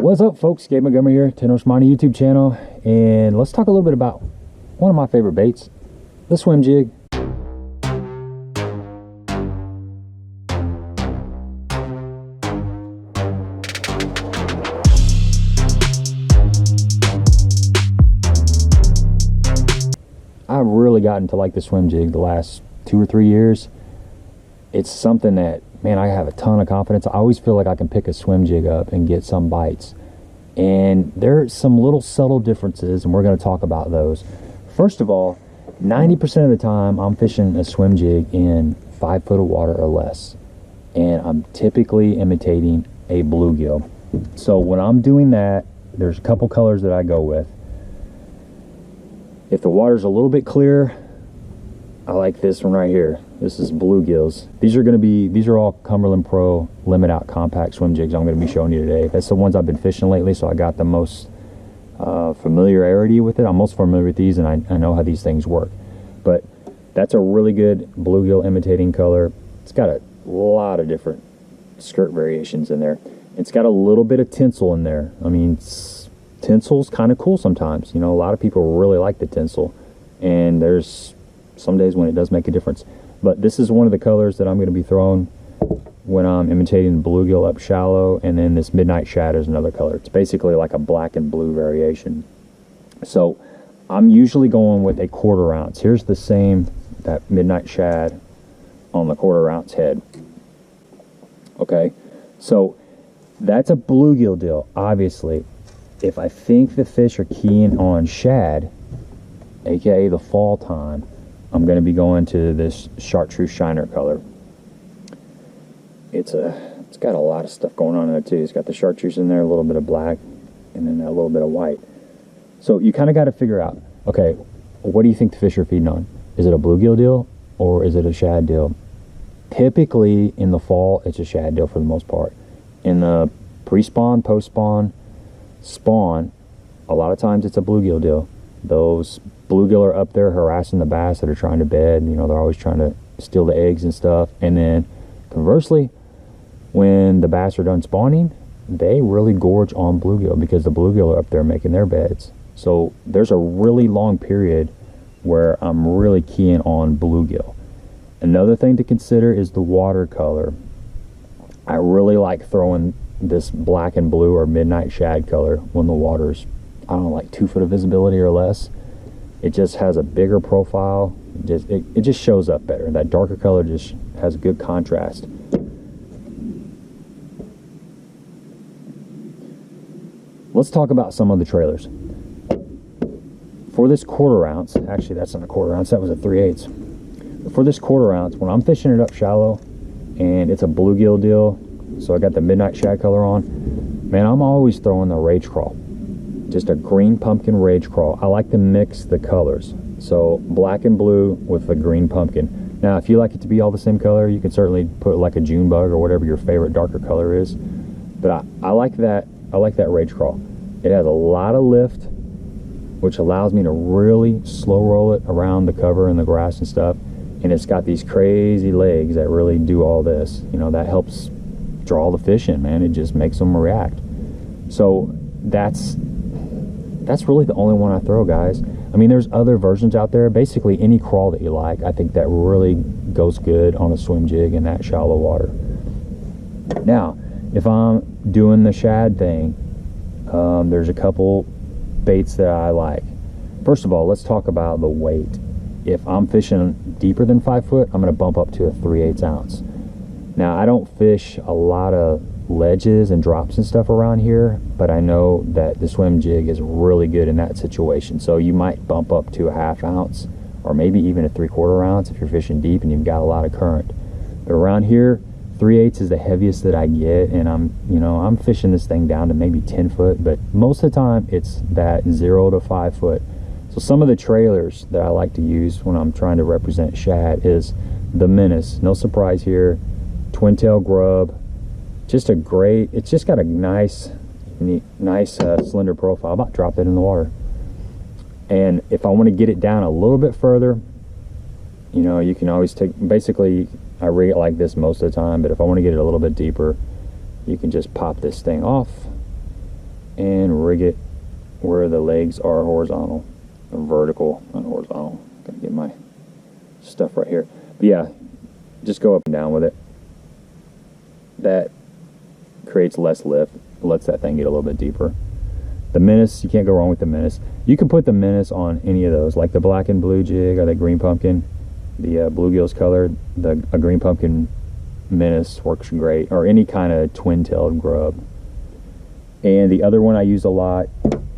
What's up, folks? Gabe Montgomery here, 10 Horse Mining YouTube channel, and let's talk a little bit about one of my favorite baits, the swim jig. I've really gotten to like the swim jig the last 2 or 3 years. It's something that, man, I have a ton of confidence. I always feel like I can pick a swim jig up and get some bites. And there's some little subtle differences, and we're going to talk about those. First of all, 90% of the time I'm fishing a swim jig in 5 foot of water or less. And I'm typically imitating a bluegill. So when I'm doing that, there's a couple colors that I go with. If the water's a little bit clear, I like this one right here. This is bluegills. These are all Cumberland Pro limit out compact swim jigs I'm going to be showing you today. That's the ones I've been fishing lately, so I got the most familiarity with it. I'm most familiar with these, and I know how these things work. But that's a really good bluegill imitating color. It's got a lot of different skirt variations in there. It's got a little bit of tinsel in there. I mean, tinsel's kind of cool sometimes. You know, a lot of people really like the tinsel, and there's some days when it does make a difference. But this is one of the colors that I'm going to be throwing when I'm imitating the bluegill up shallow, and then this Midnight Shad is another color. It's basically like a black and blue variation. So I'm usually going with a 1/4 ounce. Here's the same, that Midnight Shad on the 1/4 ounce head. Okay, so that's a bluegill deal. Obviously, if I think the fish are keen on shad, aka the fall time, I'm going to be going to this chartreuse shiner color. It's got a lot of stuff going on in it too. It's got the chartreuse in there, a little bit of black, and then a little bit of white. So you kind of got to figure out, okay, what do you think the fish are feeding on? Is it a bluegill deal or is it a shad deal? Typically in the fall, it's a shad deal for the most part. In the pre-spawn, post-spawn, spawn, a lot of times it's a bluegill deal. Those bluegill are up there harassing the bass that are trying to bed. You know, they're always trying to steal the eggs and stuff. And then conversely, when the bass are done spawning, they really gorge on bluegill because the bluegill are up there making their beds. So there's a really long period where I'm really keying on bluegill. Another thing to consider is the water color. I really like throwing this black and blue or Midnight Shad color when the water's, I don't know, like 2 foot of visibility or less. It just has a bigger profile. It just shows up better. That darker color just has a good contrast. Let's talk about some of the trailers. For this 1/4 ounce, actually that's not a 1/4 ounce, that was a 3/8. For this 1/4 ounce, when I'm fishing it up shallow and it's a bluegill deal, so I got the Midnight Shad color on, man, I'm always throwing the Rage Crawl. Just a green pumpkin Rage Crawl. I like to mix the colors. So black and blue with the green pumpkin. Now, if you like it to be all the same color, you can certainly put like a June bug or whatever your favorite darker color is. But I like that. I like that Rage Crawl. It has a lot of lift, which allows me to really slow roll it around the cover and the grass and stuff. And it's got these crazy legs that really do all this. You know, that helps draw the fish in, man. It just makes them react. So that's really the only one I throw, guys. I mean, there's other versions out there. Basically, any crawl that you like, I think that really goes good on a swim jig in that shallow water. Now, if I'm doing the shad thing, there's a couple baits that I like. First of all, let's talk about the weight. If I'm fishing deeper than 5 foot, I'm going to bump up to a 3/8 ounce. Now, I don't fish a lot of ledges and drops and stuff around here, but I know that the swim jig is really good in that situation. So you might bump up to a 1/2 ounce or maybe even a 3/4 ounce if you're fishing deep and you've got a lot of current. But around here, 3/8 is the heaviest that I get, and I'm fishing this thing down to maybe 10 foot, but most of the time it's that 0 to 5 foot. So some of the trailers that I like to use when I'm trying to represent shad is the Menace. No surprise here. Twin tail grub. Just a great, it's just got a nice slender profile. I'm about to drop that in the water. And if I want to get it down a little bit further, you know, you can always take, basically I rig it like this most of the time, but if I want to get it a little bit deeper, you can just pop this thing off and rig it where the legs are horizontal, or vertical, not horizontal. Gotta get my stuff right here. But yeah, just go up and down with it. That creates less lift, lets that thing get a little bit deeper. The menace, you can't go wrong with the menace. You can put the menace on any of those, like the black and blue jig or the green pumpkin. The bluegill's colored, a green pumpkin menace works great, or any kind of twin-tailed grub. And the other one I use a lot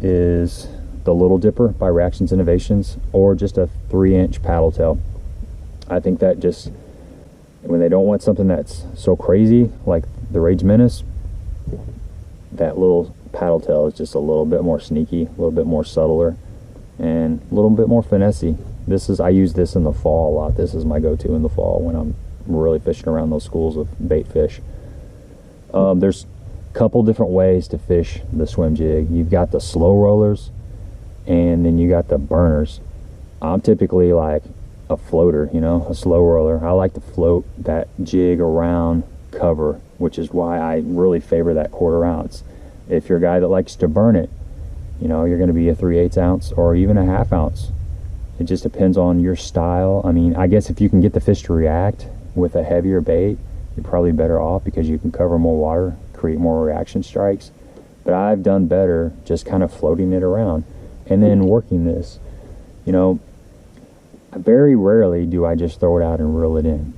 is the Little Dipper by Reactions Innovations, or just a 3-inch paddle tail. I think that just, when they don't want something that's so crazy like the Rage Menace, that little paddle tail is just a little bit more sneaky, a little bit more subtler, and a little bit more finessey. I use this in the fall a lot. This is my go-to in the fall when I'm really fishing around those schools of bait fish. There's a couple different ways to fish the swim jig. You've got the slow rollers, and then you got the burners. I'm typically like a floater, you know, a slow roller. I like to float that jig around cover, which is why I really favor that 1/4 ounce. If you're a guy that likes to burn it, you know, you're going to be a 3/8 ounce or even a 1/2 ounce. It just depends on your style. I mean, I guess if you can get the fish to react with a heavier bait, you're probably better off because you can cover more water, create more reaction strikes. But I've done better just kind of floating it around and then working this. You know, very rarely do I just throw it out and reel it in.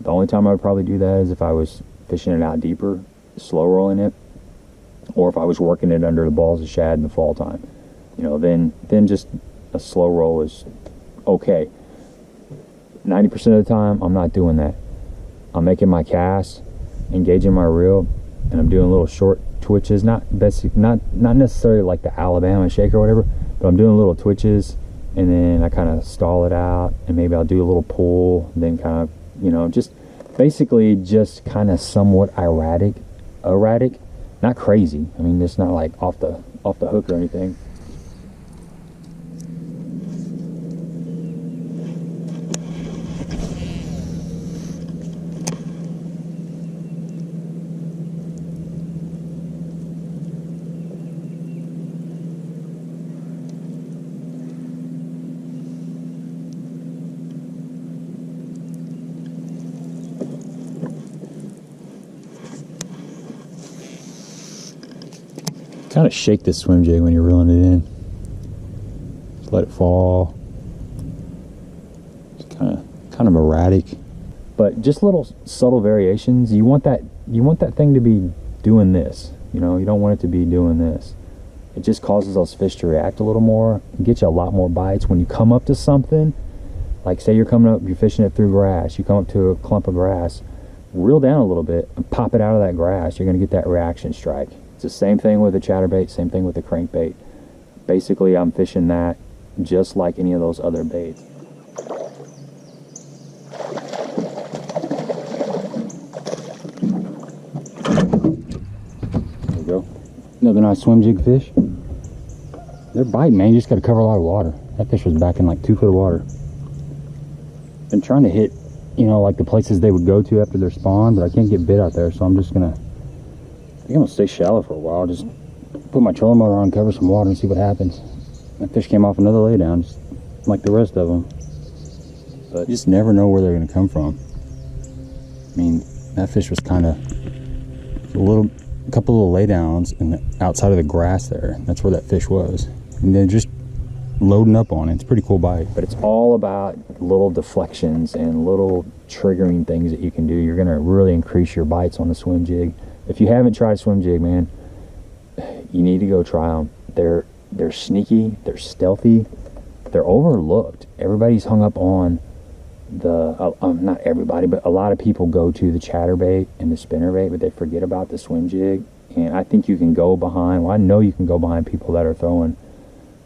The only time I would probably do that is if I was fishing it out deeper, slow rolling it, or if I was working it under the balls of shad in the fall time. You know, then just a slow roll is okay. 90% of the time, I'm not doing that. I'm making my cast, engaging my reel, and I'm doing little short twitches, not necessarily like the Alabama shake or whatever, but I'm doing little twitches, and then I kind of stall it out, and maybe I'll do a little pull, and then kind of, you know, just basically just kind of somewhat erratic, not crazy. I mean, it's not like off the hook or anything. Kind of shake this swim jig when you're reeling it in. Just let it fall. It's kind of erratic, but just little subtle variations. You want that thing to be doing this. You know, you don't want it to be doing this. It just causes those fish to react a little more and get you a lot more bites when you come up to something. Like say you're fishing it through grass. You come up to a clump of grass, reel down a little bit and pop it out of that grass. You're going to get that reaction strike. It's the same thing with the chatterbait, same thing with the crankbait. Basically, I'm fishing that just like any of those other baits. There you go. Another nice swim jig fish. They're biting, man. You just got to cover a lot of water. That fish was back in like 2 foot of water. Been trying to hit, you know, like the places they would go to after their spawn, but I can't get bit out there, so I'm just gonna I'm gonna stay shallow for a while. Just put my trolling motor on, cover some water, and see what happens. That fish came off another laydown, just like the rest of them. But you just never know where they're gonna come from. I mean, that fish was kind of a couple of laydowns outside of the grass there. That's where that fish was, and then just loading up on it. It's a pretty cool bite. But it's all about little deflections and little triggering things that you can do. You're gonna really increase your bites on the swim jig. If you haven't tried a swim jig, man, you need to go try them. They're sneaky, they're stealthy, they're overlooked. Everybody's hung up on the not everybody, but a lot of people go to the chatterbait and the spinnerbait, but they forget about the swim jig. And I think you can go behind, well, I know you can go behind people that are throwing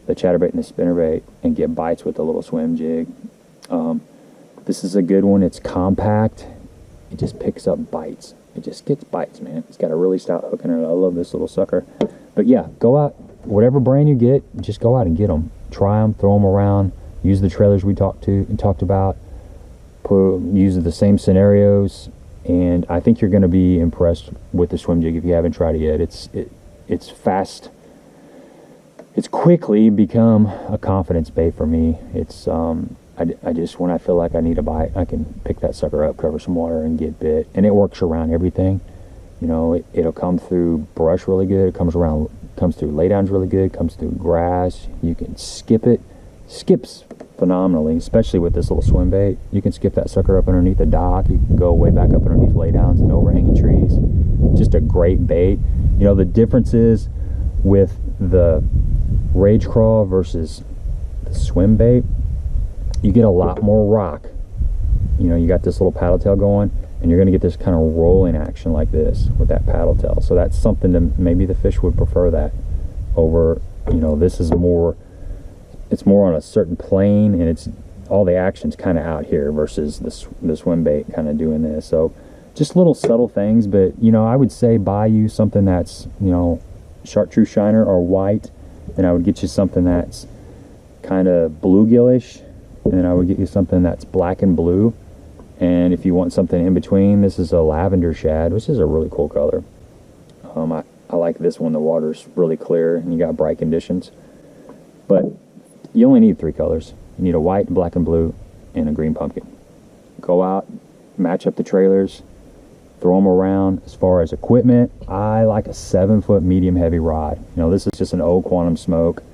the chatterbait and the spinnerbait and get bites with the little swim jig. This is a good one. It's compact. It just picks up bites. It just gets bites, man. It's got a really stout hook in it. I love this little sucker. But yeah, go out, whatever brand you get, just go out and get them. Try them, throw them around. Use the trailers we talked about. Use the same scenarios, and I think you're going to be impressed with the swim jig if you haven't tried it yet. It's fast it's quickly become a confidence bait for me. It's I just, when I feel like I need a bite, I can pick that sucker up, cover some water, and get bit. And it works around everything. You know, it'll come through brush really good. It comes through laydowns really good. Comes through grass. You can skip it. Skips phenomenally, especially with this little swim bait. You can skip that sucker up underneath the dock. You can go way back up underneath laydowns and overhanging trees. Just a great bait. You know, the difference is with the Rage Crawl versus the swim bait, you get a lot more rock. You know, you got this little paddle tail going, and you're going to get this kind of rolling action like this with that paddle tail. So that's something that maybe the fish would prefer that over, you know, this is more, it's more on a certain plane, and it's all the action's kind of out here versus the swim bait kind of doing this. So just little subtle things, but, you know, I would say buy you something that's, you know, chartreuse shiner or white, and I would get you something that's kind of bluegillish, and then I would get you something that's black and blue. And if you want something in between, this is a lavender shad, which is a really cool color. I like this one. The water's really clear and you got bright conditions. But you only need 3 colors. You need a white, black and blue, and a green pumpkin. Go out, match up the trailers, throw them around. As far as equipment, I like a 7-foot medium heavy rod. You know, this is just an old Quantum Smoke.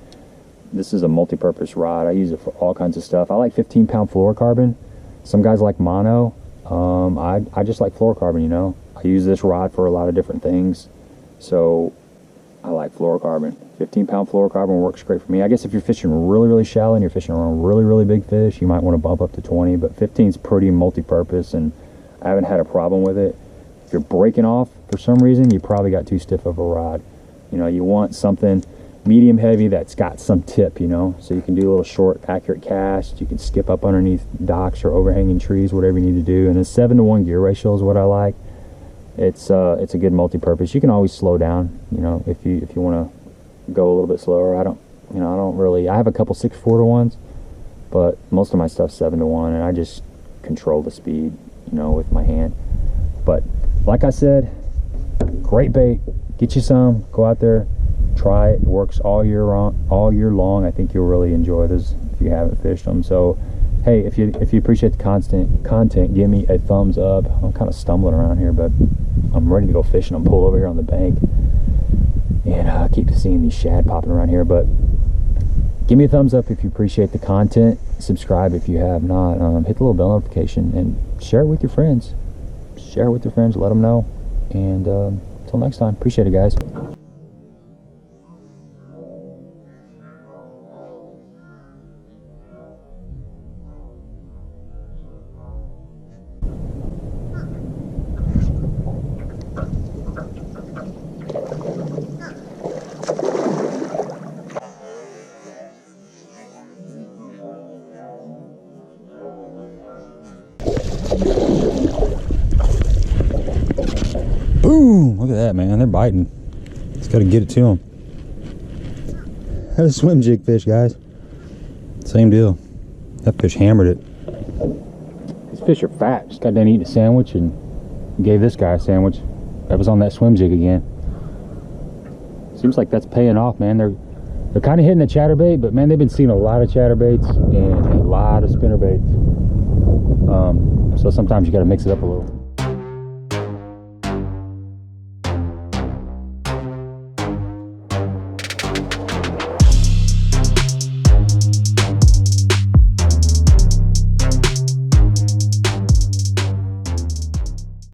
This is a multi-purpose rod. I use it for all kinds of stuff. I like 15-pound fluorocarbon. Some guys like mono. I just like fluorocarbon, you know. I use this rod for a lot of different things. So I like fluorocarbon. 15-pound fluorocarbon works great for me. I guess if you're fishing really, really shallow and you're fishing around really, really big fish, you might want to bump up to 20. But 15 is pretty multi-purpose, and I haven't had a problem with it. If you're breaking off for some reason, you probably got too stiff of a rod. You know, you want something medium heavy that's got some tip, you know, so you can do a little short accurate cast. You can skip up underneath docks or overhanging trees, whatever you need to do. And a 7-to-1 gear ratio is what I like. It's a good multi-purpose. You can always slow down, you know, if you want to go a little bit slower. I don't really, I have a couple 6-4-to-1s, but most of my stuff's 7-to-1, and I just control the speed, you know, with my hand. But like I said, great bait. Get you some, go out there, try it. It works all year long. I think you'll really enjoy this if you haven't fished them. So hey, if you appreciate the content, give me a thumbs up. I'm kind of stumbling around here, but I'm ready to go fishing. I'm pulled over here on the bank, and I keep seeing these shad popping around here. But give me a thumbs up if you appreciate the content. Subscribe if you have not. Hit the little bell notification and share it with your friends. Share it with your friends. Let them know. And until next time, appreciate it, guys. Boom! Look at that, man. They're biting. Just got to get it to them. That's a swim jig fish, guys. Same deal. That fish hammered it. These fish are fat. Just got done eating a sandwich and gave this guy a sandwich. That was on that swim jig again. Seems like that's paying off, man. They're kind of hitting the chatterbait, but man, they've been seeing a lot of chatterbaits and a lot of spinnerbaits. So sometimes you got to mix it up a little.